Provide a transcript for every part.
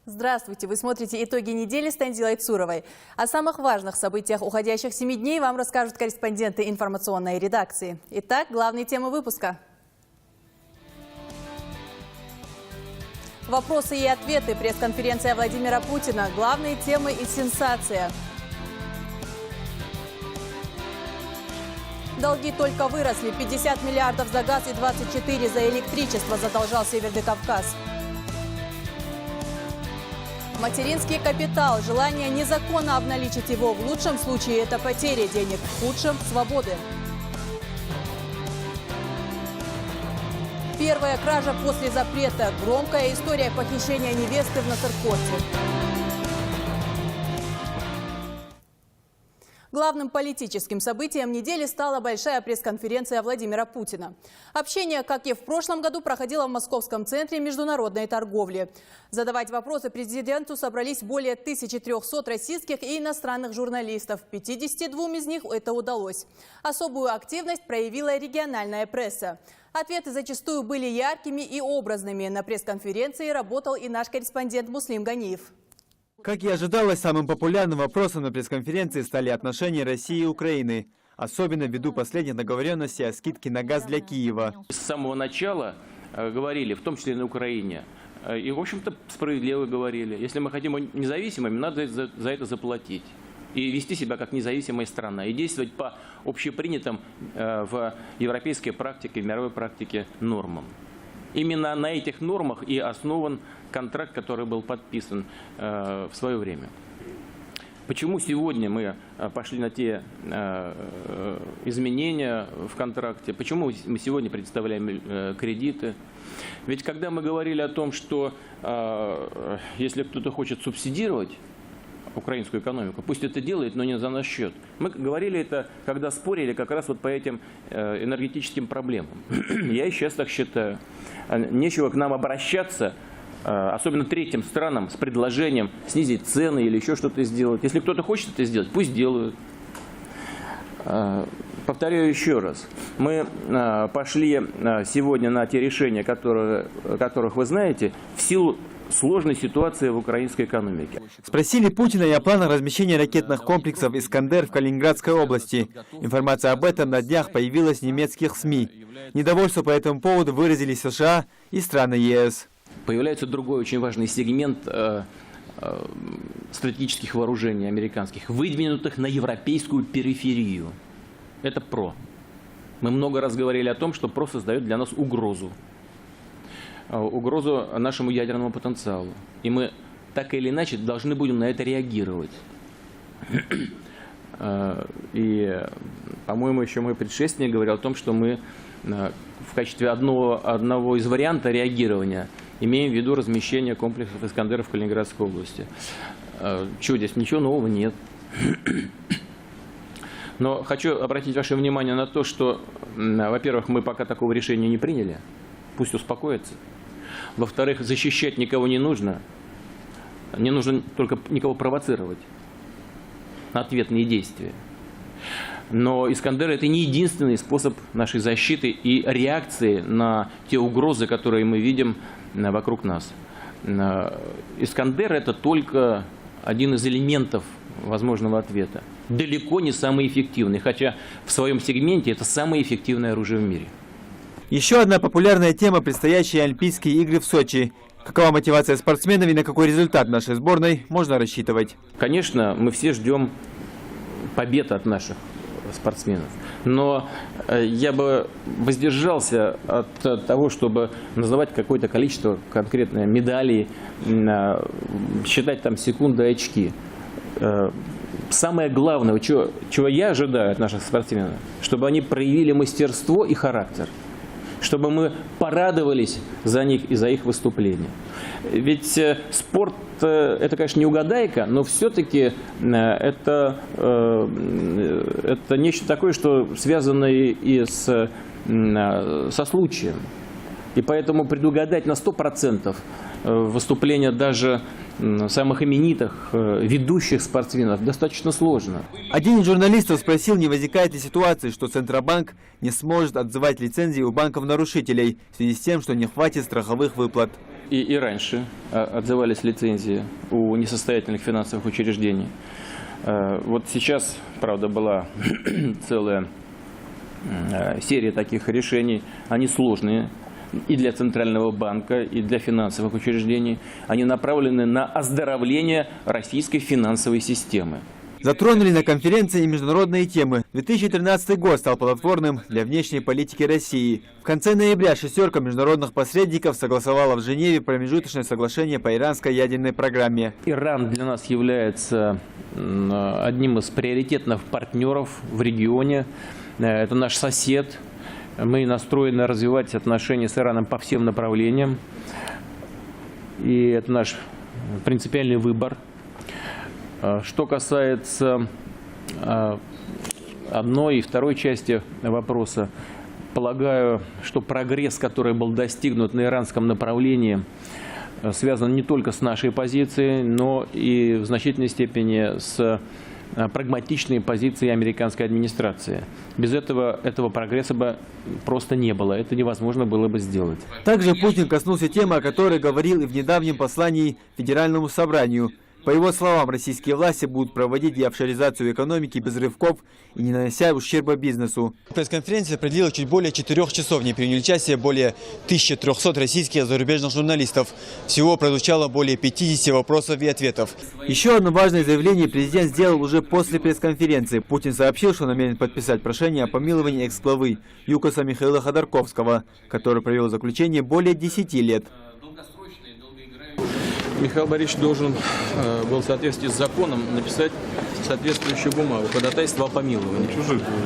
Здравствуйте! Вы смотрите «Итоги недели» с Тандилой Айцуровой. О самых важных событиях уходящих 7 дней вам расскажут корреспонденты информационной редакции. Итак, главные темы выпуска. Вопросы и ответы. Пресс-конференция Владимира Путина. Главные темы и сенсация. Долги только выросли. 50 миллиардов за газ и 24 за электричество задолжал Северный Кавказ. Материнский капитал. Желание незаконно обналичить его. В лучшем случае это потеря денег, в худшем – свободы. Первая кража после запрета. Громкая история похищения невесты в Насыркорте. Главным политическим событием недели стала большая пресс-конференция Владимира Путина. Общение, как и в прошлом году, проходило в Московском центре международной торговли. Задавать вопросы президенту собрались более 1300 российских и иностранных журналистов. 52 из них это удалось. Особую активность проявила региональная пресса. Ответы зачастую были яркими и образными. На пресс-конференции работал и наш корреспондент Муслим Ганиев. Как и ожидалось, самым популярным вопросом на пресс-конференции стали отношения России и Украины, особенно ввиду последних договоренностей о скидке на газ для Киева. С самого начала говорили, в том числе и на Украине, и, в общем-то, справедливо говорили, если мы хотим быть независимыми, надо за это заплатить. И вести себя как независимая страна, и действовать по общепринятым в европейской практике, в мировой практике нормам. Именно на этих нормах и основан контракт, который был подписан в свое время. Почему сегодня мы пошли на те изменения в контракте? Почему мы сегодня предоставляем кредиты? Ведь когда мы говорили о том, что если кто-то хочет субсидировать украинскую экономику, пусть это делает, но не за наш счет. Мы говорили это, когда спорили как раз вот по этим энергетическим проблемам. Я и сейчас так считаю. Нечего к нам обращаться, особенно третьим странам, с предложением снизить цены или еще что-то сделать. Если кто-то хочет это сделать, пусть делают. Повторяю еще раз. Мы пошли сегодня на те решения, которых вы знаете, в силу сложной ситуации в украинской экономике. Спросили Путина и о планах размещения ракетных комплексов «Искандер» в Калининградской области. Информация об этом на днях появилась в немецких СМИ. Недовольство по этому поводу выразили США и страны ЕС. Появляется другой очень важный сегмент стратегических вооружений американских, выдвинутых на европейскую периферию. Это ПРО. Мы много раз говорили о том, что ПРО создает для нас угрозу нашему ядерному потенциалу. И мы так или иначе должны будем на это реагировать. И, по-моему, еще мой предшественник говорил о том, что мы в качестве одного из вариантов реагирования имеем в виду размещение комплексов «Искандера» в Калининградской области. Чего здесь? Ничего нового нет. Но хочу обратить ваше внимание на то, что, во-первых, мы пока такого решения не приняли. Пусть успокоится. Во-вторых, защищать никого не нужно. Не нужно только никого провоцировать на ответные действия. Но «Искандер» — это не единственный способ нашей защиты и реакции на те угрозы, которые мы видим вокруг нас. «Искандер» — это только один из элементов возможного ответа. Далеко не самый эффективный, хотя в своем сегменте это самое эффективное оружие в мире. Еще одна популярная тема – предстоящие Олимпийские игры в Сочи. Какова мотивация спортсменов и на какой результат нашей сборной можно рассчитывать? Конечно, мы все ждем побед от наших спортсменов. Но я бы воздержался от того, чтобы называть какое-то количество конкретное медалей, считать там секунды и очки. Самое главное, чего я ожидаю от наших спортсменов, чтобы они проявили мастерство и характер. Чтобы мы порадовались за них и за их выступления. Ведь спорт – это, конечно, не угадайка, но все-таки это нечто такое, что связано и со случаем. И поэтому предугадать на 100% выступления даже самых именитых, ведущих спортсменов достаточно сложно. Один из журналистов спросил, не возникает ли ситуации, что Центробанк не сможет отзывать лицензии у банков-нарушителей в связи с тем, что не хватит страховых выплат. И раньше отзывались лицензии у несостоятельных финансовых учреждений. Вот сейчас, правда, была целая серия таких решений. Они сложные и для Центрального банка, и для финансовых учреждений. Они направлены на оздоровление российской финансовой системы. Затронули на конференции и международные темы. 2013 год стал плодотворным для внешней политики России. В конце ноября шестерка международных посредников согласовала в Женеве промежуточное соглашение по иранской ядерной программе. Иран для нас является одним из приоритетных партнеров в регионе. Это наш сосед. Мы настроены развивать отношения с Ираном по всем направлениям. И это наш принципиальный выбор. Что касается одной и второй части вопроса, полагаю, что прогресс, который был достигнут на иранском направлении, связан не только с нашей позицией, но и в значительной степени с прагматичной позицией американской администрации. Без этого прогресса бы просто не было. Это невозможно было бы сделать. Также Путин коснулся темы, о которой говорил и в недавнем послании Федеральному собранию. По его словам, российские власти будут проводить деофшоризацию экономики без рывков и не нанося ущерба бизнесу. Пресс-конференция продлилась чуть более 4 часов. Не приняли участие более 1300 российских и зарубежных журналистов. Всего прозвучало более 50 вопросов и ответов. Еще одно важное заявление президент сделал уже после пресс-конференции. Путин сообщил, что намерен подписать прошение о помиловании экс-главы ЮКОСа Михаила Ходорковского, который провел заключение более 10 лет. Михаил Борисович должен был в соответствии с законом написать соответствующую бумагу, ходатайство о помиловании.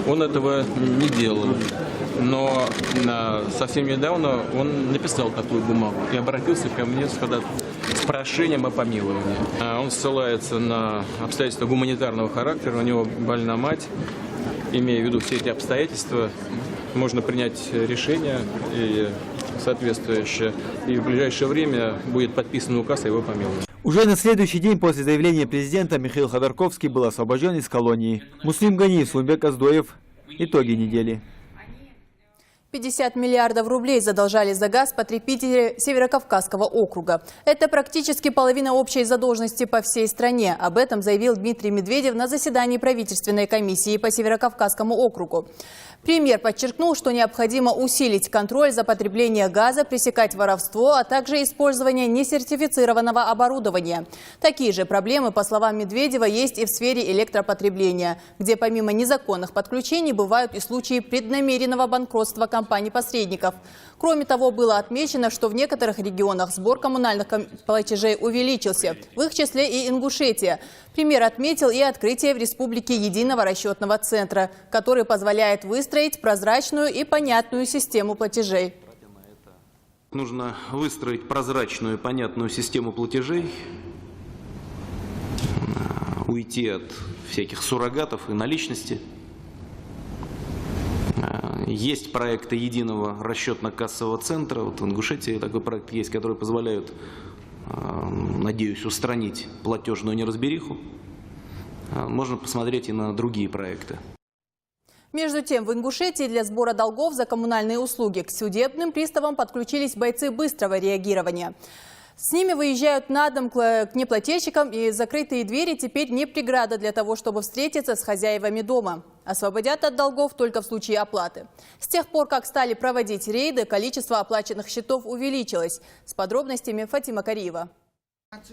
Он этого не делал, но совсем недавно он написал такую бумагу и обратился ко мне с прошением о помиловании. Он ссылается на обстоятельства гуманитарного характера, у него больна мать. Имея в виду все эти обстоятельства, можно принять решение соответствующее, и в ближайшее время будет подписан указ о его помиловании. Уже на следующий день после заявления президента Михаил Ходорковский был освобожден из колонии. Муслим Ганиев, Сулумбек Аздоев. Итоги недели. 50 миллиардов рублей задолжали за газ потребители Северокавказского округа. Это практически половина общей задолженности по всей стране. Об этом заявил Дмитрий Медведев на заседании правительственной комиссии по Северокавказскому округу. Премьер подчеркнул, что необходимо усилить контроль за потреблением газа, пресекать воровство, а также использование несертифицированного оборудования. Такие же проблемы, по словам Медведева, есть и в сфере электропотребления, где помимо незаконных подключений бывают и случаи преднамеренного банкротства компаний-посредников. Кроме того, было отмечено, что в некоторых регионах сбор коммунальных платежей увеличился, в их числе и Ингушетия. Премьер отметил и открытие в республике единого расчетного центра, который позволяет выстроить прозрачную и понятную систему платежей. Нужно выстроить прозрачную и понятную систему платежей, уйти от всяких суррогатов и наличности. Есть проекты единого расчетно-кассового центра. Вот в Ингушетии такой проект есть, который позволяет, надеюсь, устранить платежную неразбериху. Можно посмотреть и на другие проекты. Между тем, в Ингушетии для сбора долгов за коммунальные услуги к судебным приставам подключились бойцы быстрого реагирования. С ними выезжают на дом к неплательщикам, и закрытые двери теперь не преграда для того, чтобы встретиться с хозяевами дома. Освободят от долгов только в случае оплаты. С тех пор, как стали проводить рейды, количество оплаченных счетов увеличилось. С подробностями Фатима Кариева.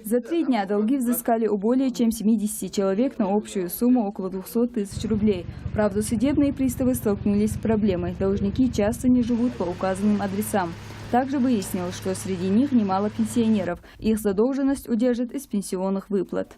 За 3 дня долги взыскали у более чем 70 человек на общую сумму около 200 тысяч рублей. Правда, судебные приставы столкнулись с проблемой. Должники часто не живут по указанным адресам. Также выяснилось, что среди них немало пенсионеров. Их задолженность удержит из пенсионных выплат.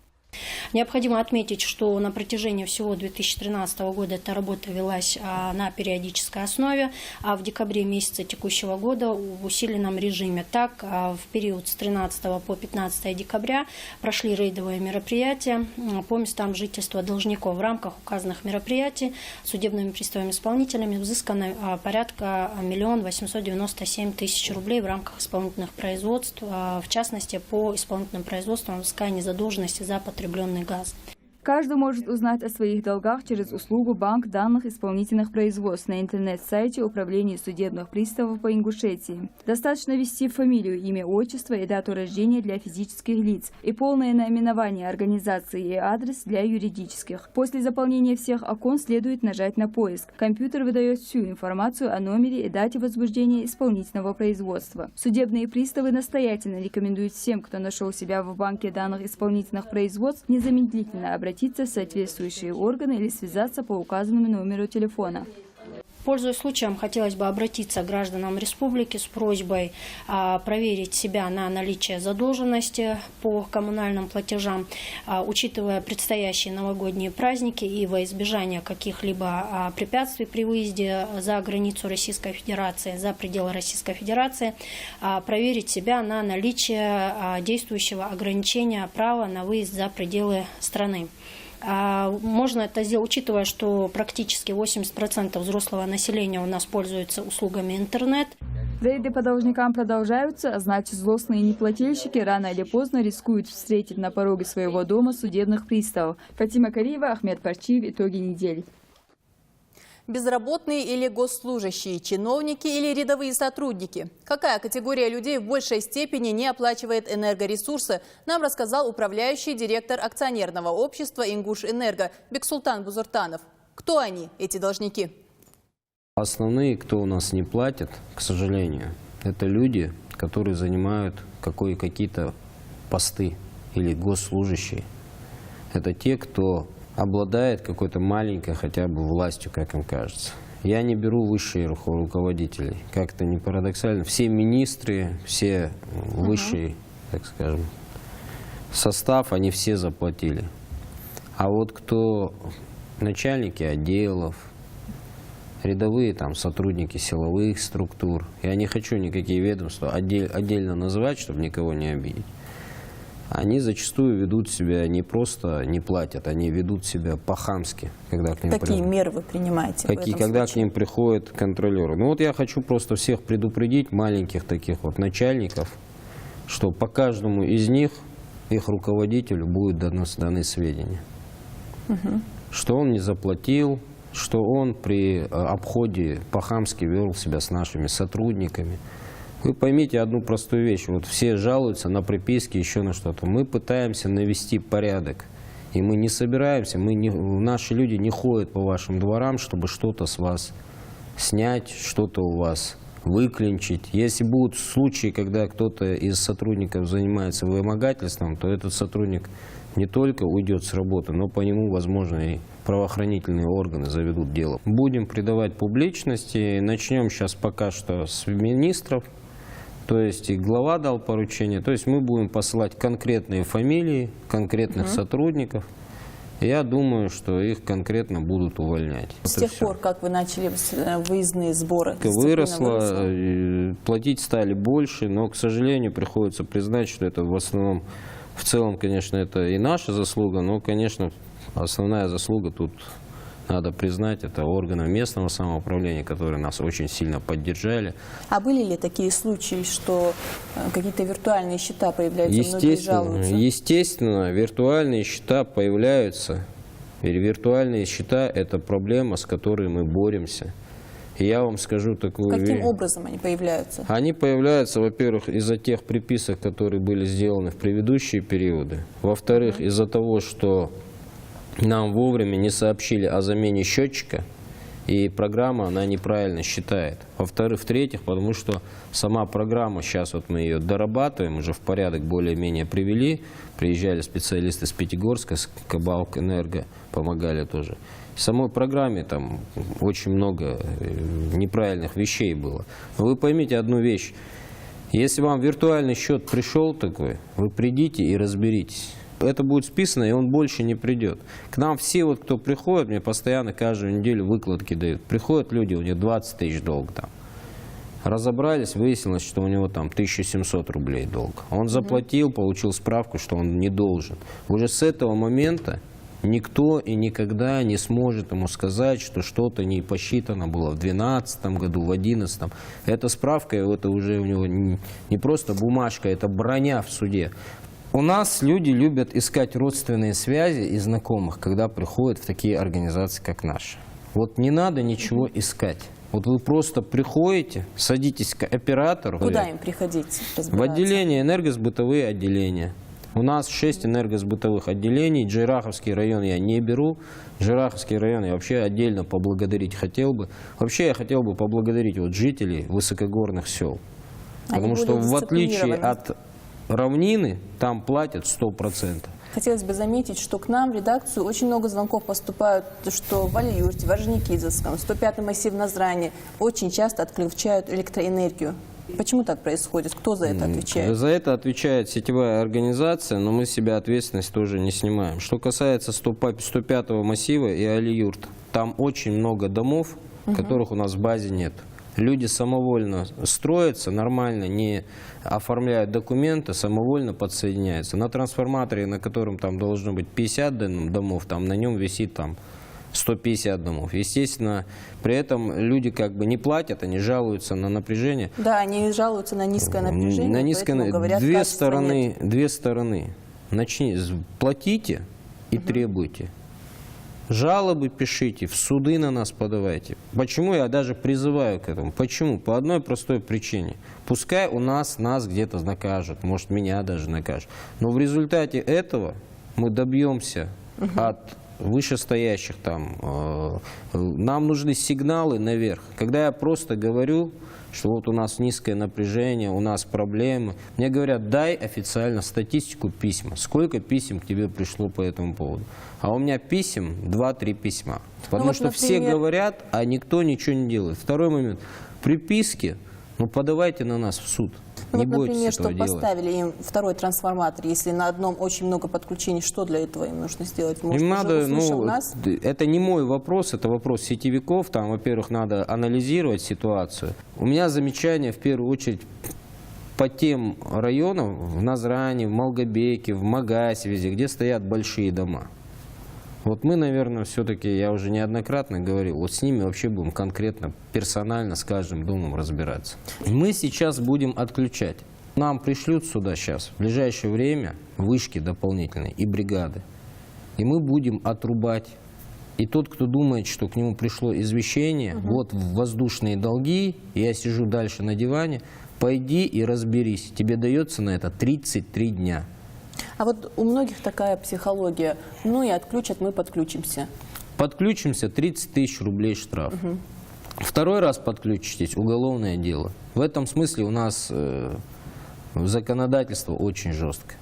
Необходимо отметить, что на протяжении всего 2013 года эта работа велась на периодической основе, а в декабре месяца текущего года в усиленном режиме. Так, в период с 13 по 15 декабря прошли рейдовые мероприятия по местам жительства должников. В рамках указанных мероприятий судебными приставами-исполнителями взыскано порядка 1 897 000 рублей в рамках исполнительных производств, в частности по исполнительным производствам взыскания задолженности за потребленный газ. Каждый может узнать о своих долгах через услугу банк данных исполнительных производств на интернет-сайте Управления судебных приставов по Ингушетии. Достаточно ввести фамилию, имя, отчество и дату рождения для физических лиц и полное наименование организации и адрес для юридических. После заполнения всех окон следует нажать на поиск. Компьютер выдает всю информацию о номере и дате возбуждения исполнительного производства. Судебные приставы настоятельно рекомендуют всем, кто нашел себя в банке данных исполнительных производств, незамедлительно обратиться в соответствующие органы или связаться по указанному номеру телефона. Пользуясь случаем, хотелось бы обратиться к гражданам республики с просьбой проверить себя на наличие задолженности по коммунальным платежам, учитывая предстоящие новогодние праздники и во избежание каких-либо препятствий при выезде за границу Российской Федерации, за пределы Российской Федерации, проверить себя на наличие действующего ограничения права на выезд за пределы страны. Можно это сделать, учитывая, что практически 80% взрослого населения у нас пользуются услугами интернет. Рейды по должникам продолжаются, а значит, злостные неплательщики рано или поздно рискуют встретить на пороге своего дома судебных приставов. Фатима Кариева, Ахмед Парчиев. Итоги недели. Безработные или госслужащие, чиновники или рядовые сотрудники? Какая категория людей в большей степени не оплачивает энергоресурсы, нам рассказал управляющий директор акционерного общества «Ингушэнерго» Бексултан Бузуртанов. Кто они, эти должники? Основные, кто у нас не платит, к сожалению, это люди, которые занимают какие-то посты или госслужащие. Это те, кто обладает какой-то маленькой хотя бы властью, как им кажется. Я не беру высшие руководителей. Как это ни парадоксально. Все министры, все высшие, так скажем, состав, они все заплатили. А вот кто начальники отделов, рядовые там сотрудники силовых структур, я не хочу никакие ведомства отдельно называть, чтобы никого не обидеть. Они зачастую ведут себя не просто не платят, они ведут себя по-хамски, когда к ним Какие меры вы принимаете? Когда к ним приходят контролеры. Ну вот я хочу просто всех предупредить, маленьких таких вот начальников, что по каждому из них, их руководителю, будут даны сведения. Что он не заплатил, что он при обходе по-хамски вел себя с нашими сотрудниками. Вы поймите одну простую вещь. Вот все жалуются на приписки, еще на что-то. Мы пытаемся навести порядок. И мы не собираемся, наши люди не ходят по вашим дворам, чтобы что-то с вас снять, что-то у вас выклинчить. Если будут случаи, когда кто-то из сотрудников занимается вымогательством, то этот сотрудник не только уйдет с работы, но по нему, возможно, и правоохранительные органы заведут дело. Будем придавать публичности. Начнем сейчас пока что с министров. То есть и глава дал поручение. То есть мы будем посылать конкретные фамилии, конкретных сотрудников. Я думаю, что их конкретно будут увольнять. С тех пор, как вы начали выездные сборы? Выросла, платить стали больше, но, к сожалению, приходится признать, что это в основном, в целом, конечно, это и наша заслуга, но, конечно, основная заслуга тут, надо признать, это органы местного самоуправления, которые нас очень сильно поддержали. А были ли такие случаи, что какие-то виртуальные счета появляются, многие жалуются? Естественно, виртуальные счета появляются. И виртуальные счета – это проблема, с которой мы боремся. И я вам скажу такую вещь. Каким образом они появляются? Они появляются, во-первых, из-за тех приписок, которые были сделаны в предыдущие периоды. Во-вторых, из-за того, что нам вовремя не сообщили о замене счетчика, и программа, она неправильно считает. Во-вторых, в-третьих, потому что сама программа, сейчас вот мы ее дорабатываем, уже в порядок более-менее привели, приезжали специалисты с Пятигорска, с Кабалк-Энерго, помогали тоже. В самой программе там очень много неправильных вещей было. Но вы поймите одну вещь, если вам виртуальный счет пришел такой, вы придите и разберитесь. Это будет списано, и он больше не придет. К нам все, вот, кто приходит, мне постоянно каждую неделю выкладки дают. Приходят люди, у них 20 тысяч долг там. Разобрались, выяснилось, что у него там 1700 рублей долг. Он заплатил, получил справку, что он не должен. Уже с этого момента никто и никогда не сможет ему сказать, что что-то не посчитано было в 2012 году, в 2011. Эта справка, это уже у него не просто бумажка, это броня в суде. У нас люди любят искать родственные связи и знакомых, когда приходят в такие организации, как наша. Вот не надо ничего искать. Вот вы просто приходите, садитесь к оператору. Куда им приходить? В отделение энергосбытовые отделения. У нас 6 энергосбытовых отделений. Джейраховский район я не беру. Джейраховский район я вообще отдельно поблагодарить хотел бы. Вообще я хотел бы поблагодарить вот жителей высокогорных сел. Потому что в отличие от равнины, там платят 100%. Хотелось бы заметить, что к нам в редакцию очень много звонков поступают, что в Али-Юрте, в Орджоникидзевском, 105-й массив Назрани очень часто отключают электроэнергию. Почему так происходит? Кто за это отвечает? За это отвечает сетевая организация, но мы с себя ответственность тоже не снимаем. Что касается 105-го массива и Али-Юрт, там очень много домов, которых у нас в базе нет. Люди самовольно строятся, нормально не оформляют документы, самовольно подсоединяются. На трансформаторе, на котором там должно быть 50 домов, там на нем висит там 150 домов. Естественно, при этом люди как бы не платят, они жалуются на напряжение. Да, они жалуются на низкое напряжение. На низкое, говорят, две стороны. Платите и требуйте. Жалобы пишите, в суды на нас подавайте. Почему я даже призываю к этому? Почему? По одной простой причине. Пускай у нас где-то накажут, может меня даже накажут. Но в результате этого мы добьемся от вышестоящих там. Нам нужны сигналы наверх. Когда я просто говорю, что вот у нас низкое напряжение, у нас проблемы, мне говорят, дай официально статистику письма. Сколько писем к тебе пришло по этому поводу? А у меня писем 2-3 письма. Потому что все говорят, а никто ничего не делает. Второй момент. Приписки, подавайте на нас в суд. Не бойтесь этого делать. Например, что поставили им второй трансформатор, если на одном очень много подключений, что для этого им нужно сделать? Может, им надо, нас? Это не мой вопрос, это вопрос сетевиков. Там, во-первых, надо анализировать ситуацию. У меня замечание в первую очередь по тем районам, в Назрани, в Малгобеке, в Магасе, везде, где стоят большие дома. Вот мы, наверное, все-таки, я уже неоднократно говорил, вот с ними вообще будем конкретно, персонально с каждым домом разбираться. Мы сейчас будем отключать. Нам пришлют сюда сейчас, в ближайшее время, вышки дополнительные и бригады. И мы будем отрубать. И тот, кто думает, что к нему пришло извещение, вот воздушные долги, я сижу дальше на диване, пойди и разберись. Тебе дается на это 33 дня. А вот у многих такая психология. Ну и отключат, мы подключимся. Подключимся, 30 тысяч рублей штраф. Второй раз подключитесь, уголовное дело. В этом смысле у нас законодательство очень жесткое.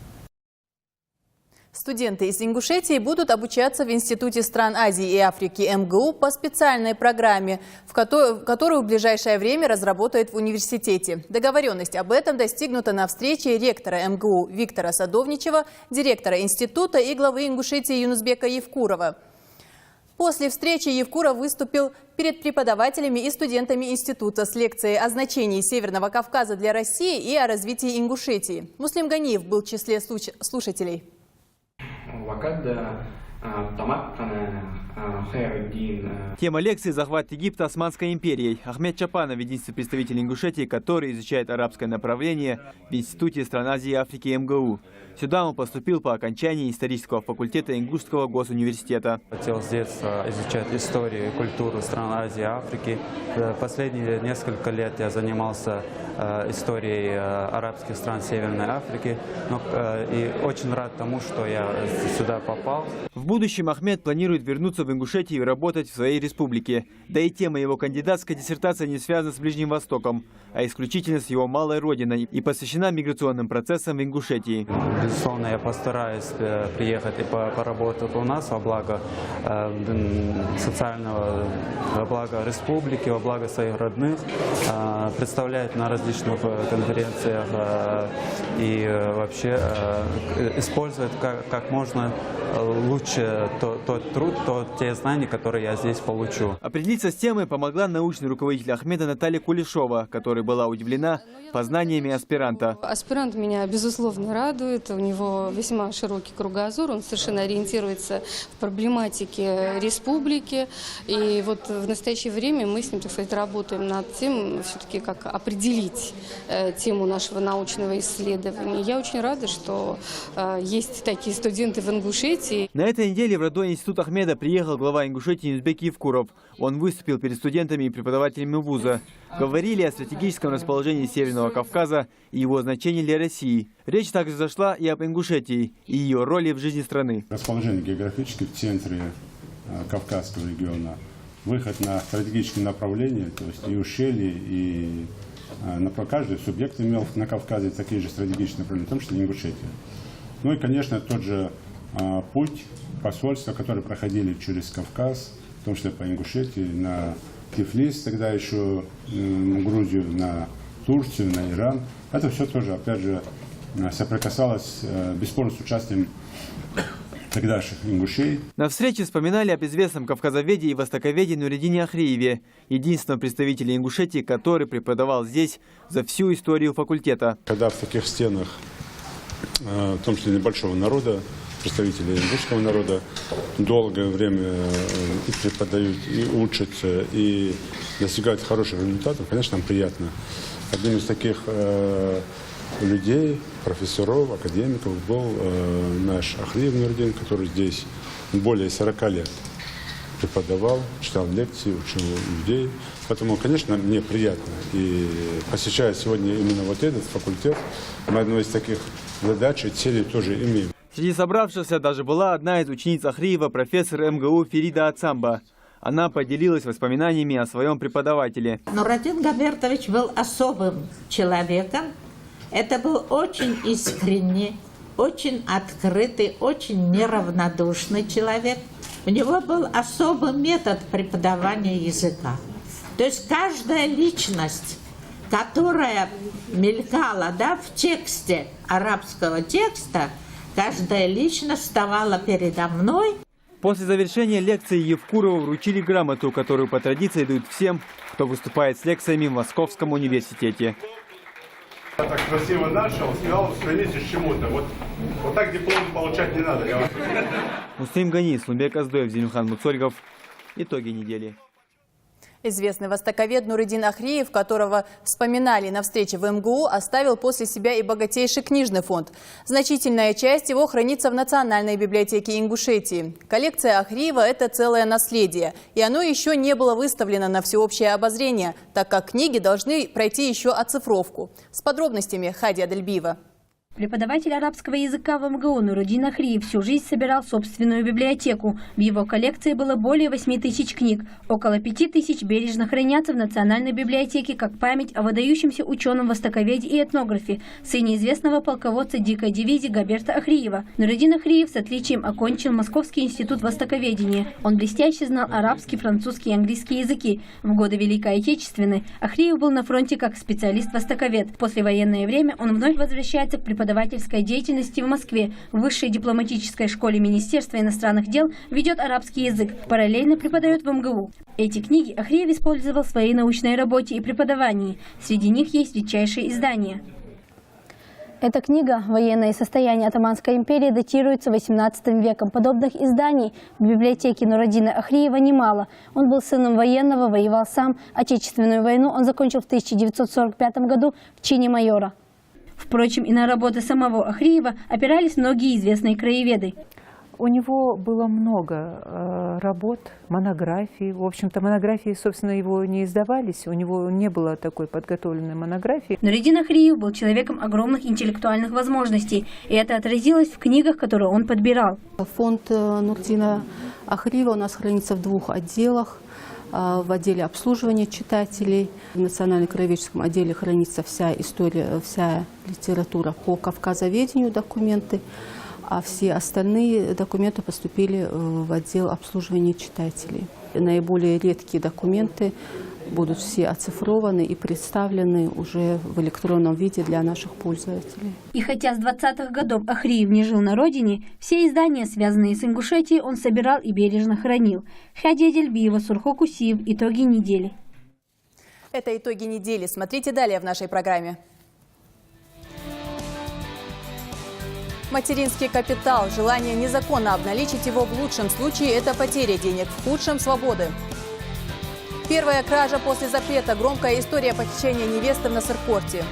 Студенты из Ингушетии будут обучаться в Институте стран Азии и Африки МГУ по специальной программе, которую в ближайшее время разработают в университете. Договоренность об этом достигнута на встрече ректора МГУ Виктора Садовничева, директора института и главы Ингушетии Юнусбека Евкурова. После встречи Евкуров выступил перед преподавателями и студентами института с лекцией о значении Северного Кавказа для России и о развитии Ингушетии. Муслим Ганиев был в числе слушателей. Тема лекции «Захват Египта Османской империей». Ахмед Чапанов, единственный представитель Ингушетии, который изучает арабское направление в Институте стран Азии и Африки МГУ. Сюда он поступил по окончании исторического факультета Ингушского госуниверситета. Хотел с детства изучать историю и культуру стран Азии и Африки. Последние несколько лет я занимался историей арабских стран Северной Африки. И очень рад тому, что я сюда попал. В будущем Ахмед планирует вернуться в Ингушетию и работать в своей республике. Да и тема его кандидатской диссертации не связана с Ближним Востоком, а исключительно с его малой родиной и посвящена миграционным процессам в Ингушетии. Безусловно, я постараюсь приехать и поработать у нас во благо социального, во благо республики, во благо своих родных. представляет на различных конференциях и вообще использует как можно лучше тот труд, те знания, которые я здесь получу. Определиться с темой помогла научный руководитель Ахмеда Наталья Кулешова, которая была удивлена познаниями аспиранта. Аспирант меня, безусловно, радует. У него весьма широкий кругозор. Он совершенно ориентируется в проблематике республики. И вот в настоящее время мы с ним, так сказать, работаем над тем, все-таки как определить тему нашего научного исследования. Я очень рада, что есть такие студенты в Ингушетии. На этой неделе в родной институт Ахмеда приехал глава Ингушетии Нузбек Евкуров. Он выступил перед студентами и преподавателями вуза. Говорили о стратегическом расположении Северного Кавказа и его значении для России. Речь также зашла и об Ингушетии и ее роли в жизни страны. Расположение географически в центре Кавказского региона, выход на стратегические направления, то есть и ущелье, и каждый субъект имел на Кавказе такие же стратегические направления, в том числе Ингушетия. Ну и, конечно, тот же путь посольства, которые проходили через Кавказ, в том числе по Ингушетии, на Тифлис, тогда еще Грузию, на Турцию, на Иран. Это все тоже, опять же, соприкасалось бесспорно с участием тогдашних ингушей. На встрече вспоминали об известном кавказоведе и востоковеде Нуридине Ахриеве, единственном представителе Ингушетии, который преподавал здесь за всю историю факультета. Когда в таких стенах, в том числе небольшого народа, представители ингушского народа, долгое время и преподают, и учатся, и достигают хороших результатов, конечно, нам приятно. Одним из таких людей, профессоров, академиков был наш Ахриев Нуридин, который здесь более 40 лет преподавал, читал лекции, учил людей. Поэтому, конечно, мне приятно. И посещая сегодня именно вот этот факультет, мы одну из таких задач и целей тоже имеем. Среди собравшихся даже была одна из учениц Ахриева, профессор МГУ Ферида Ацамба. Она поделилась воспоминаниями о своем преподавателе. Нуридин Габертович был особым человеком. Это был очень искренний, очень открытый, очень неравнодушный человек. У него был особый метод преподавания языка. То есть каждая личность, которая мелькала, в тексте, арабского текста, каждая личность вставала передо мной. После завершения лекции Евкурову вручили грамоту, которую по традиции дают всем, кто выступает с лекциями в Московском университете. Я так красиво начал, сказал, стремитесь к чему-то. Вот так диплом получать не надо. Муслим Гани, Слумбек Аздоев, Зелимхан Муцольгов. Итоги недели. Известный востоковед Нуридин Ахриев, которого вспоминали на встрече в МГУ, оставил после себя и богатейший книжный фонд. Значительная часть его хранится в Национальной библиотеке Ингушетии. Коллекция Ахриева – это целое наследие, и оно еще не было выставлено на всеобщее обозрение, так как книги должны пройти еще оцифровку. С подробностями Хади Адельбиева. Преподаватель арабского языка в МГУ Нуридин Ахриев всю жизнь собирал собственную библиотеку. В его коллекции было более 8000 книг. Около 5000 бережно хранятся в Национальной библиотеке как память о выдающемся ученом-востоковеде и этнографе, сыне известного полководца дикой дивизии Габерта Ахриева. Нуридин Ахриев с отличием окончил Московский институт востоковедения. Он блестяще знал арабский, французский и английский языки. В годы Великой Отечественной Ахриев был на фронте как специалист-востоковед. В послевоенное время он вновь возвращается к преподавательской деятельности в Москве. В Высшей дипломатической школе Министерства иностранных дел ведет арабский язык. Параллельно преподает в МГУ. Эти книги Ахриев использовал в своей научной работе и преподавании. Среди них есть редчайшие издания. Эта книга «Военное состояние Отоманской империи» датируется XVIII веком. Подобных изданий в библиотеке Нуридина Ахриева немало. Он был сыном военного, воевал сам. Отечественную войну он закончил в 1945 году в чине майора. Впрочем, и на работы самого Ахриева опирались многие известные краеведы. У него было много работ, монографий. В общем-то, монографии, собственно, его не издавались. У него не было такой подготовленной монографии. Нуридин Ахриев был человеком огромных интеллектуальных возможностей. И это отразилось в книгах, которые он подбирал. Фонд Нуридина Ахриева у нас хранится в 2 отделах. В отделе обслуживания читателей, в Национальном краеведческом отделе хранится вся история, вся литература по кавказоведению, документы, а все остальные документы поступили в отдел обслуживания читателей. Наиболее редкие документы будут все оцифрованы и представлены уже в электронном виде для наших пользователей. И хотя с 20-х годов Ахриев не жил на родине, все издания, связанные с Ингушетией, он собирал и бережно хранил. Хадия Дельбиева, Сурхо Кусиев. Итоги недели. Это итоги недели. Смотрите далее в нашей программе. Материнский капитал. Желание незаконно обналичить его в лучшем случае – это потеря денег, в худшем – свободы. Первая кража после запрета. Громкая история похищения невесты в Насыркорте.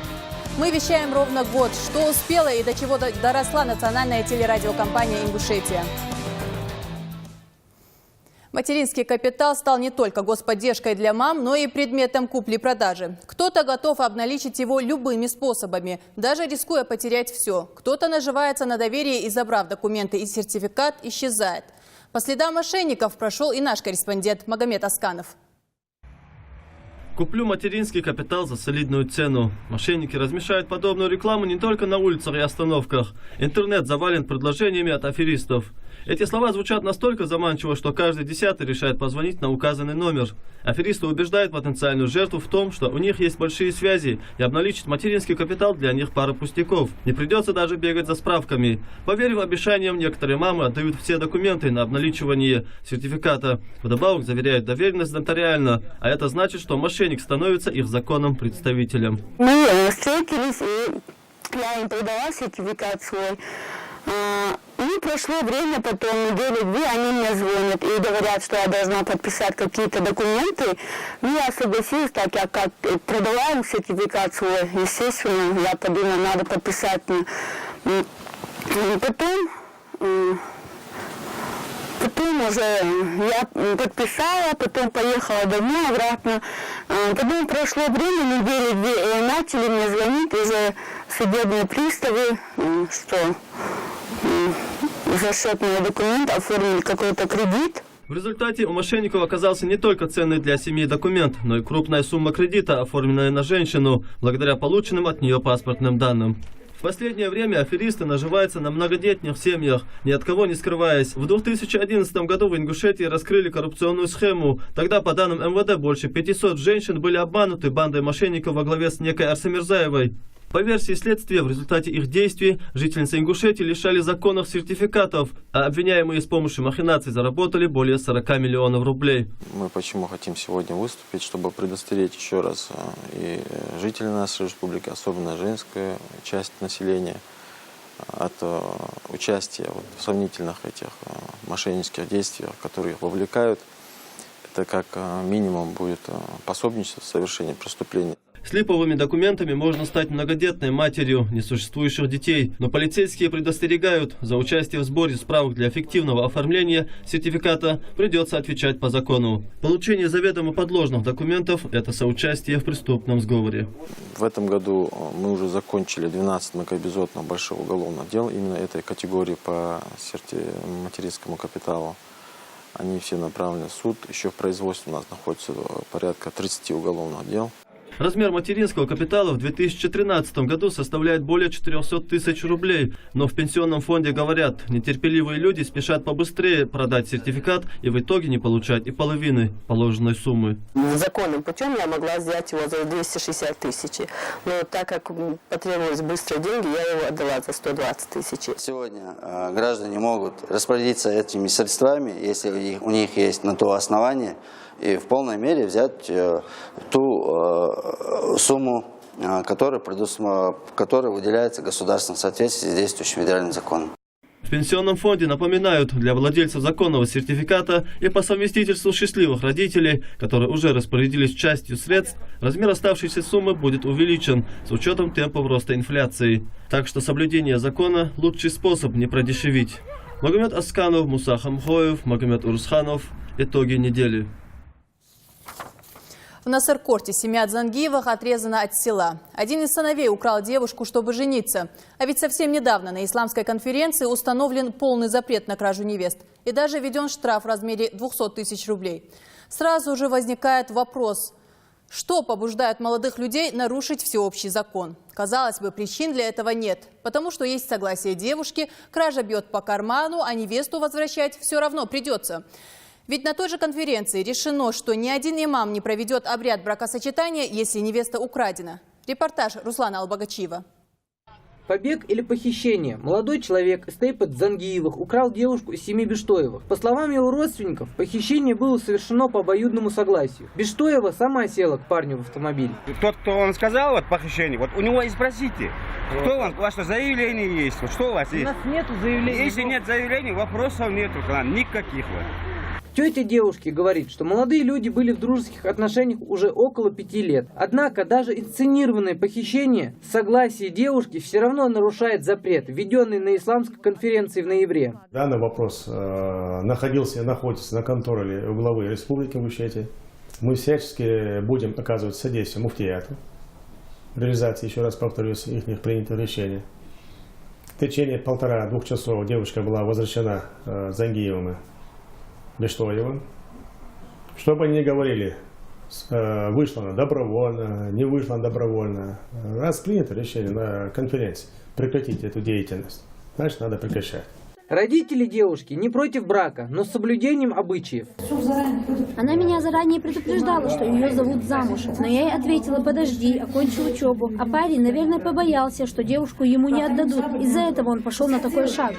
Мы вещаем ровно год. Что успела и до чего доросла национальная телерадиокомпания «Ингушетия». Материнский капитал стал не только господдержкой для мам, но и предметом купли-продажи. Кто-то готов обналичить его любыми способами, даже рискуя потерять все. Кто-то наживается на доверии и, забрав документы и сертификат, исчезает. По следам мошенников прошел и наш корреспондент Магомед Асканов. Куплю материнский капитал за солидную цену. Мошенники размещают подобную рекламу не только на улицах и остановках. Интернет завален предложениями от аферистов. Эти слова звучат настолько заманчиво, что каждый 10-й решает позвонить на указанный номер. Аферисты убеждают потенциальную жертву в том, что у них есть большие связи, и обналичить материнский капитал для них пара пустяков. Не придется даже бегать за справками. Поверив обещаниям, некоторые мамы отдают все документы на обналичивание сертификата. Вдобавок заверяют доверенность нотариально, а это значит, что мошенник становится их законным представителем. Мы встретились, и я им передала сертификат свой. Ну, прошло время, потом недели-две, они мне звонят и говорят, что я должна подписать какие-то документы. Ну, я согласилась, так я как продала им сертификат свой, естественно, я подумала, надо подписать. Потом уже я подписала, потом поехала домой обратно. Потом прошло время, недели-две, и начали мне звонить уже судебные приставы, что за счет моего документа оформили какой-то кредит. В результате у мошенников оказался не только ценный для семьи документ, но и крупная сумма кредита, оформленная на женщину, благодаря полученным от нее паспортным данным. В последнее время аферисты наживаются на многодетных семьях, ни от кого не скрываясь. В 2011 году в Ингушетии раскрыли коррупционную схему. Тогда, по данным МВД, больше 500 женщин были обмануты бандой мошенников во главе с некой Арсамирзаевой. По версии следствия, в результате их действий жительницы Ингушетии лишали законных сертификатов, а обвиняемые с помощью махинаций заработали более 40 миллионов рублей. Мы почему хотим сегодня выступить, чтобы предостеречь еще раз и жителей нашей республики, особенно женскую часть населения, от участия в сомнительных этих мошеннических действиях, которые их вовлекают. Это как минимум будет пособничество в совершении преступления. С липовыми документами можно стать многодетной матерью несуществующих детей, но полицейские предостерегают, за участие в сборе справок для фиктивного оформления сертификата придется отвечать по закону. Получение заведомо подложных документов – это соучастие в преступном сговоре. В этом году мы уже закончили 12 многоэпизодных больших уголовных дел именно этой категории по материнскому капиталу. Они все направлены в суд. Еще в производстве у нас находится порядка 30 уголовных дел. Размер материнского капитала в 2013 году составляет более 400 тысяч рублей. Но в пенсионном фонде говорят, нетерпеливые люди спешат побыстрее продать сертификат и в итоге не получать и половины положенной суммы. Законным путем я могла взять его за 260 тысяч. Но так как потребовались быстрые деньги, я его отдала за 120 тысяч. Сегодня граждане могут распорядиться этими средствами, если у них есть на то основание, и в полной мере взять ту сумму, которая выделяется государством в соответствии с действующим федеральным законом. В пенсионном фонде напоминают, для владельцев законного сертификата и по совместительству счастливых родителей, которые уже распорядились частью средств, размер оставшейся суммы будет увеличен с учетом темпов роста инфляции. Так что соблюдение закона – лучший способ не продешевить. Магомед Асканов, Муса Хамхоев, Магомед Урусханов. Итоги недели. В Насыркорте семья Дзангиевых отрезана от села. Один из сыновей украл девушку, чтобы жениться. А ведь совсем недавно на исламской конференции установлен полный запрет на кражу невест. И даже введен штраф в размере 200 тысяч рублей. Сразу же возникает вопрос, что побуждает молодых людей нарушить всеобщий закон? Казалось бы, причин для этого нет. Потому что есть согласие девушки, кража бьет по карману, а невесту возвращать все равно придется. Ведь на той же конференции решено, что ни один имам не проведет обряд бракосочетания, если невеста украдена. Репортаж Руслана Албагачиева. Побег или похищение. Молодой человек из Тайпы-Дзангиевых украл девушку из семьи Бештоевых. По словам его родственников, похищение было совершено по обоюдному согласию. Бештоева сама села к парню в автомобиль. Тот, кто вам сказал вот похищение, вот у него и спросите, кто вам, у вас что, заявление есть? Вот что у вас есть? У нас нету заявления. Если нет заявлений, вопросов нету к нам, никаких. Тетя девушки говорит, что молодые люди были в дружеских отношениях уже около 5 лет. Однако даже инсценированное похищение с согласия девушки все равно нарушает запрет, введенный на исламской конференции в ноябре. Данный вопрос находится на контроле у главы республики Ингушетия. Мы всячески будем оказывать содействие муфтияту в реализации, еще раз повторюсь, их принятых решений. В течение 1,5-2 часов девушка была возвращена Зангиевым Бештоевым. Что бы они ни говорили, вышла она добровольно, не вышла она добровольно. Раз принято решение на конференции прекратить эту деятельность, значит, надо прекращать. Родители девушки не против брака, но с соблюдением обычаев. Она меня заранее предупреждала, что ее зовут замуж. Но я ей ответила: подожди, окончи учебу. А парень, наверное, побоялся, что девушку ему не отдадут. Из-за этого он пошел на такой шаг.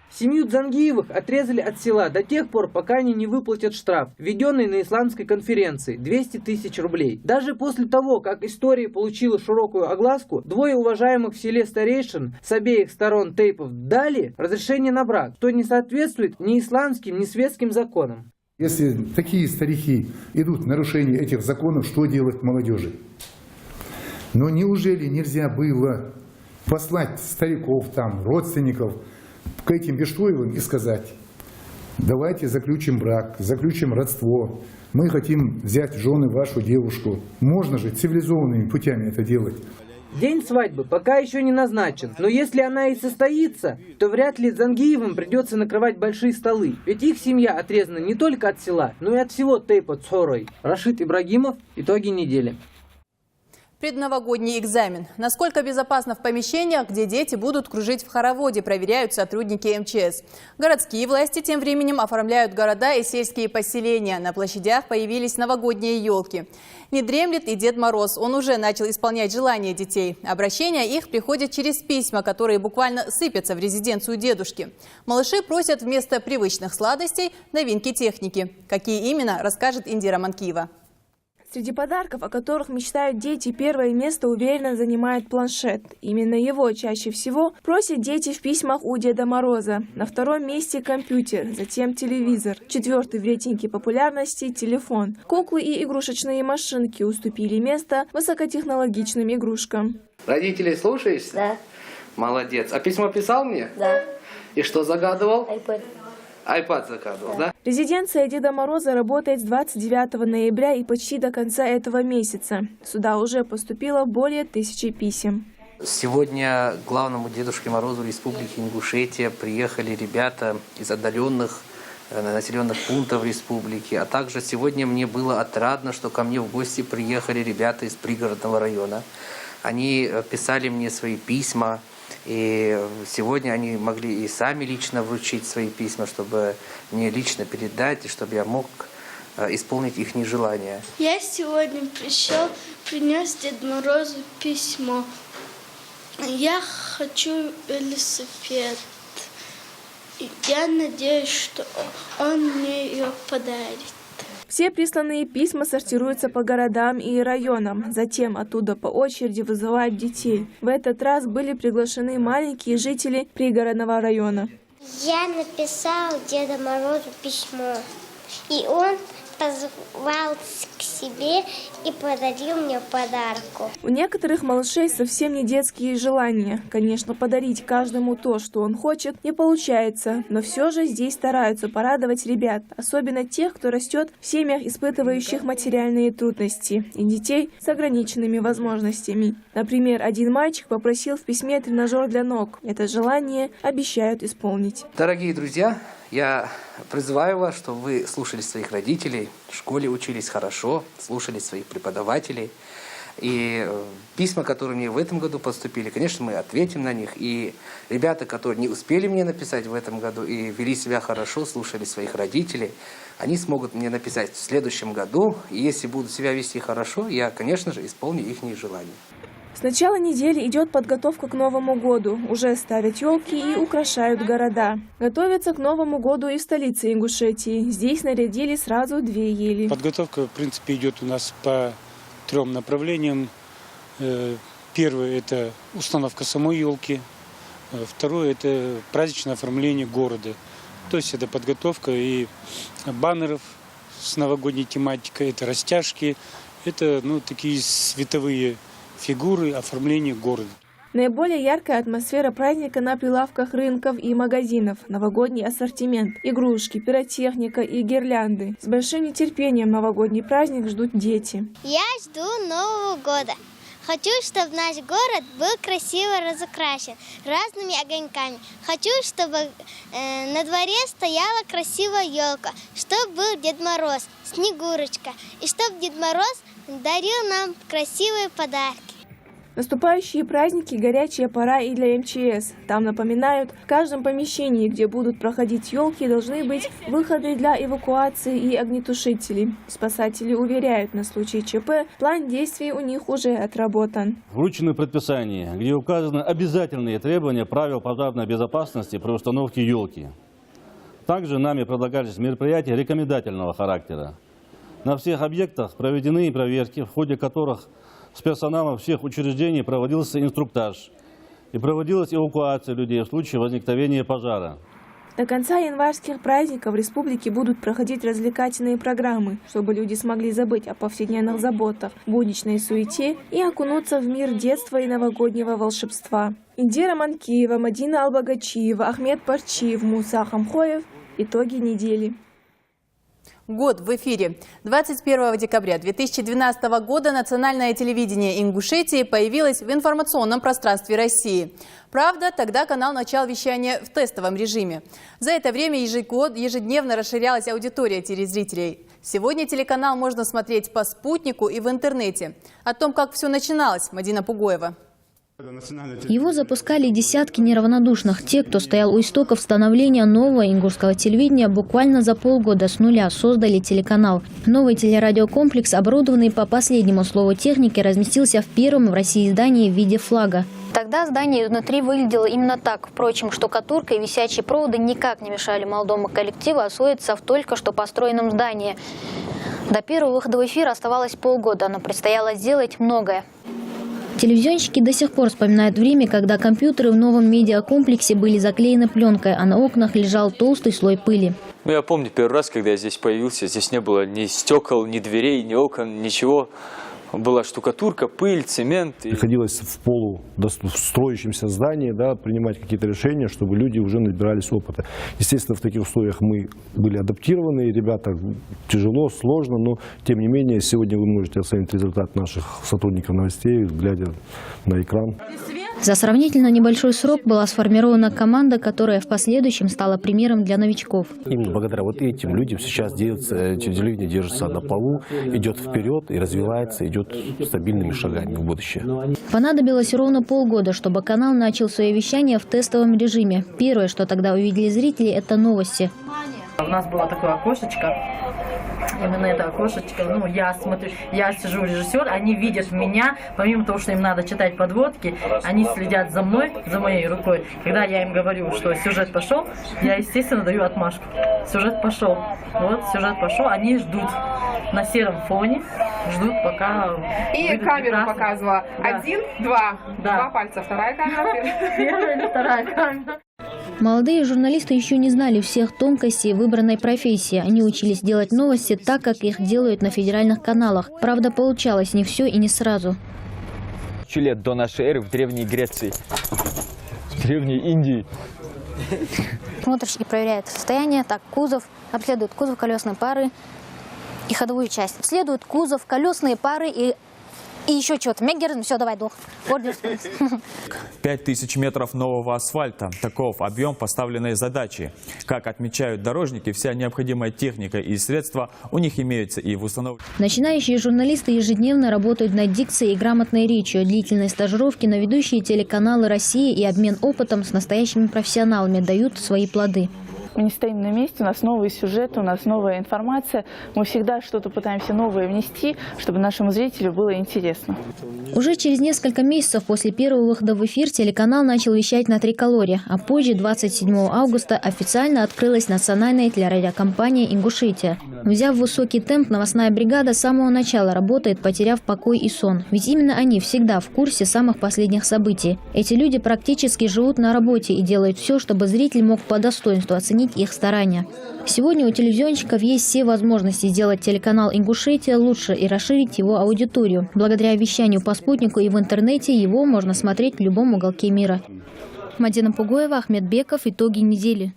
Семью Дзангиевых отрезали от села до тех пор, пока они не выплатят штраф, введенный на исламской конференции – 200 тысяч рублей. Даже после того, как история получила широкую огласку, двое уважаемых в селе старейшин с обеих сторон Тейпов дали разрешение на брак, что не соответствует ни исламским, ни светским законам. Если такие старики идут в нарушение этих законов, что делать молодежи? Но неужели нельзя было послать стариков, родственников, к этим Бештоевым и сказать: давайте заключим брак, заключим родство, мы хотим взять в жены вашу девушку. Можно же цивилизованными путями это делать. День свадьбы пока еще не назначен, но если она и состоится, то вряд ли Зангиевым придется накрывать большие столы, ведь их семья отрезана не только от села, но и от всего Тейпа-Цорой. Рашид Ибрагимов. Итоги недели. Предновогодний экзамен. Насколько безопасно в помещениях, где дети будут кружить в хороводе, проверяют сотрудники МЧС. Городские власти тем временем оформляют города и сельские поселения. На площадях появились новогодние елки. Не дремлет и Дед Мороз. Он уже начал исполнять желания детей. Обращения их приходят через письма, которые буквально сыпятся в резиденцию дедушки. Малыши просят вместо привычных сладостей новинки техники. Какие именно, расскажет Индира Манкиева. Среди подарков, о которых мечтают дети, первое место уверенно занимает планшет. Именно его чаще всего просят дети в письмах у Деда Мороза. На втором месте компьютер, затем телевизор. Четвертый в рейтинге популярности – телефон. Куклы и игрушечные машинки уступили место высокотехнологичным игрушкам. Родителей слушаешься? Да. Молодец. А письмо писал мне? Да. И что загадывал? iPad. iPad загадывал, да? Резиденция Деда Мороза работает с 29 ноября и почти до конца этого месяца. Сюда уже поступило более 1000 писем. Сегодня к главному Дедушке Морозу Республики Ингушетия приехали ребята из отдаленных населенных пунктов республики. А также сегодня мне было отрадно, что ко мне в гости приехали ребята из пригородного района. Они писали мне свои письма. И сегодня они могли и сами лично вручить свои письма, чтобы мне лично передать, и чтобы я мог исполнить их желания. Я сегодня принес Деду Морозу письмо. Я хочу велосипед. Я надеюсь, что он мне ее подарит. Все присланные письма сортируются по городам и районам. Затем оттуда по очереди вызывают детей. В этот раз были приглашены маленькие жители пригородного района. Я написал Деду Морозу письмо, и он позвал к себе и подарил мне подарку. У некоторых малышей совсем не детские желания. Конечно, подарить каждому то, что он хочет, не получается. Но все же здесь стараются порадовать ребят. Особенно тех, кто растет в семьях, испытывающих материальные трудности. И детей с ограниченными возможностями. Например, один мальчик попросил в письме тренажер для ног. Это желание обещают исполнить. Дорогие друзья, я призываю вас, чтобы вы слушали своих родителей, в школе учились хорошо, слушали своих преподавателей. И письма, которые мне в этом году поступили, конечно, мы ответим на них. И ребята, которые не успели мне написать в этом году и вели себя хорошо, слушали своих родителей, они смогут мне написать в следующем году. И если будут себя вести хорошо, я, конечно же, исполню их желания. С начала недели идет подготовка к Новому году. Уже ставят елки и украшают города. Готовятся к Новому году и в столице Ингушетии. Здесь нарядили сразу 2 ели. Подготовка, в принципе, идет у нас по 3 направлениям. Первое – это установка самой елки. Второе – это праздничное оформление города. То есть это подготовка и баннеров с новогодней тематикой, это растяжки, это такие световые фигуры, оформление города. Наиболее яркая атмосфера праздника на прилавках рынков и магазинов. Новогодний ассортимент, игрушки, пиротехника и гирлянды. С большим нетерпением новогодний праздник ждут дети. Я жду Нового года. Хочу, чтобы наш город был красиво разукрашен разными огоньками. Хочу, чтобы на дворе стояла красивая елка, чтобы был Дед Мороз, Снегурочка, и чтобы Дед Мороз дарил нам красивые подарки. Наступающие праздники – горячая пора и для МЧС. Там напоминают, в каждом помещении, где будут проходить елки, должны быть выходы для эвакуации и огнетушителей. Спасатели уверяют, на случай ЧП план действий у них уже отработан. Вручены предписания, где указаны обязательные требования правил пожарной безопасности при установке елки. Также нами предлагались мероприятия рекомендательного характера. На всех объектах проведены проверки, в ходе которых с персоналом всех учреждений проводился инструктаж и проводилась эвакуация людей в случае возникновения пожара. До конца январских праздников в республике будут проходить развлекательные программы, чтобы люди смогли забыть о повседневных заботах, будничной суете и окунуться в мир детства и новогоднего волшебства. Индира Манкиева, Мадина Албагачиева, Ахмед Парчиев, Муса Хамхоев. Итоги недели. Год в эфире. 21 декабря 2012 года национальное телевидение Ингушетии появилось в информационном пространстве России. Правда, тогда канал начал вещание в тестовом режиме. За это время ежедневно расширялась аудитория телезрителей. Сегодня телеканал можно смотреть по спутнику и в интернете. О том, как все начиналось, Мадина Пугоева. Его запускали десятки неравнодушных. Те, кто стоял у истоков становления нового ингушского телевидения, буквально за полгода с нуля создали телеканал. Новый телерадиокомплекс, оборудованный по последнему слову техники, разместился в первом в России здании в виде флага. Тогда здание изнутри выглядело именно так. Впрочем, штукатурка и висячие проводы никак не мешали молодому коллективу освоиться в только что построенном здании. До первого выхода в эфир оставалось полгода, но предстояло сделать многое. Телевизионщики до сих пор вспоминают время, когда компьютеры в новом медиакомплексе были заклеены пленкой, а на окнах лежал толстый слой пыли. Я помню первый раз, когда я здесь появился, здесь не было ни стекол, ни дверей, ни окон, ничего. Была штукатурка, пыль, цемент. Приходилось в полустроящемся здании принимать какие-то решения, чтобы люди уже набирались опыта. Естественно, в таких условиях мы были адаптированы, ребята тяжело, сложно, но тем не менее сегодня вы можете оценить результат наших сотрудников новостей, глядя на экран. За сравнительно небольшой срок была сформирована команда, которая в последующем стала примером для новичков. Именно благодаря вот этим людям сейчас телевидение держится на плаву, идет вперед и развивается, идет стабильными шагами в будущее. Понадобилось ровно полгода, чтобы канал начал свое вещание в тестовом режиме. Первое, что тогда увидели зрители, это новости. У нас было такое окошечко. Именно это окошечко, я смотрю, я сижу режиссер, они видят меня, помимо того, что им надо читать подводки, они следят за мной, за моей рукой. Когда я им говорю, что сюжет пошел, я, естественно, даю отмашку. Сюжет пошел. Вот, сюжет пошел, они ждут на сером фоне, ждут пока... И камеру показывала. Да. 1, 2. Да. 2 пальца. Вторая камера. Первая или вторая камера. Молодые журналисты еще не знали всех тонкостей выбранной профессии. Они учились делать новости так, как их делают на федеральных каналах. Правда, получалось не все и не сразу. 1000 лет до нашей эры в Древней Греции, в Древней Индии. Смотришь и проверяет состояние. Так, кузов, обследует кузов колесной пары и ходовую часть. Обследует кузов, колесные пары и И еще что-то. Меггерн, все, давай, дух. 5000 метров нового асфальта. Таков объем поставленной задачи. Как отмечают дорожники, вся необходимая техника и средства у них имеются и в установке. Начинающие журналисты ежедневно работают над дикцией и грамотной речью. Длительные стажировки на ведущие телеканалы России и обмен опытом с настоящими профессионалами дают свои плоды. Мы не стоим на месте, у нас новые сюжеты, у нас новая информация. Мы всегда что-то пытаемся новое внести, чтобы нашему зрителю было интересно. Уже через несколько месяцев после первого выхода в эфир телеканал начал вещать на Триколоре, а позже, 27 августа, официально открылась национальная телерадиокомпания «Ингушетия». Взяв высокий темп, новостная бригада с самого начала работает, потеряв покой и сон. Ведь именно они всегда в курсе самых последних событий. Эти люди практически живут на работе и делают все, чтобы зритель мог по достоинству оценить их старания. Сегодня у телевизионщиков есть все возможности сделать телеканал «Ингушетия» лучше и расширить его аудиторию. Благодаря вещанию по спутнику и в интернете его можно смотреть в любом уголке мира. Мадина Пугоева, Ахмед Беков. Итоги недели.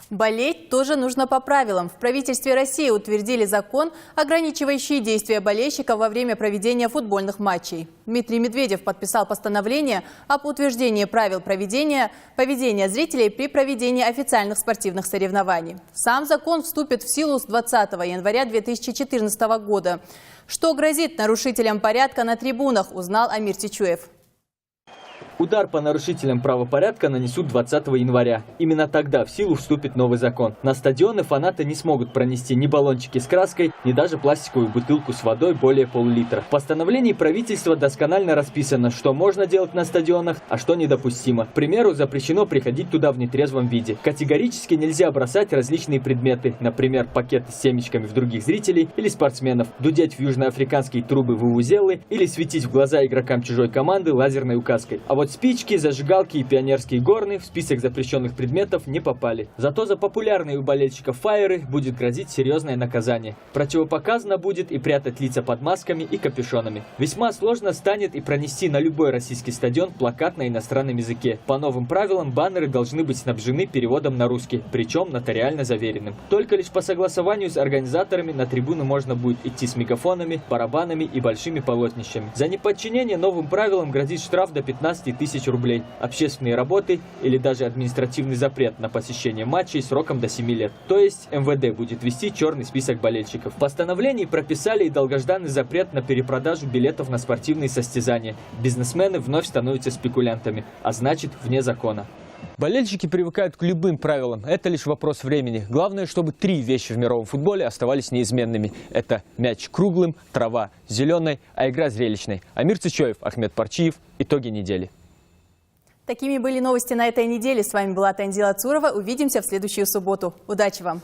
Болеть тоже нужно по правилам. В правительстве России утвердили закон, ограничивающий действия болельщиков во время проведения футбольных матчей. Дмитрий Медведев подписал постановление об утверждении правил поведения зрителей при проведении официальных спортивных соревнований. Сам закон вступит в силу с 20 января 2014 года. Что грозит нарушителям порядка на трибунах, узнал Амир Тичуев. Удар по нарушителям правопорядка нанесут 20 января. Именно тогда в силу вступит новый закон. На стадионы фанаты не смогут пронести ни баллончики с краской, ни даже пластиковую бутылку с водой более пол-литра. В постановлении правительства досконально расписано, что можно делать на стадионах, а что недопустимо. К примеру, запрещено приходить туда в нетрезвом виде. Категорически нельзя бросать различные предметы, например, пакеты с семечками в других зрителей или спортсменов, дудеть в южноафриканские трубы вувузелы или светить в глаза игрокам чужой команды лазерной указкой. А вот спички, зажигалки и пионерские горны в список запрещенных предметов не попали. Зато за популярные у болельщиков фаеры будет грозить серьезное наказание. Противопоказано будет и прятать лица под масками и капюшонами. Весьма сложно станет и пронести на любой российский стадион плакат на иностранном языке. По новым правилам баннеры должны быть снабжены переводом на русский, причем нотариально заверенным. Только лишь по согласованию с организаторами на трибуну можно будет идти с мегафонами, барабанами и большими полотнищами. За неподчинение новым правилам грозит штраф до 15 тысяч рублей, общественные работы или даже административный запрет на посещение матчей сроком до 7 лет. То есть МВД будет вести черный список болельщиков. В постановлении прописали и долгожданный запрет на перепродажу билетов на спортивные состязания. Бизнесмены вновь становятся спекулянтами, а значит вне закона. Болельщики привыкают к любым правилам. Это лишь вопрос времени. Главное, чтобы 3 вещи в мировом футболе оставались неизменными. Это мяч круглым, трава зеленой, а игра зрелищной. Амир Цичоев, Ахмед Парчиев. Итоги недели. Такими были новости на этой неделе. С вами была Танзила Цурова. Увидимся в следующую субботу. Удачи вам!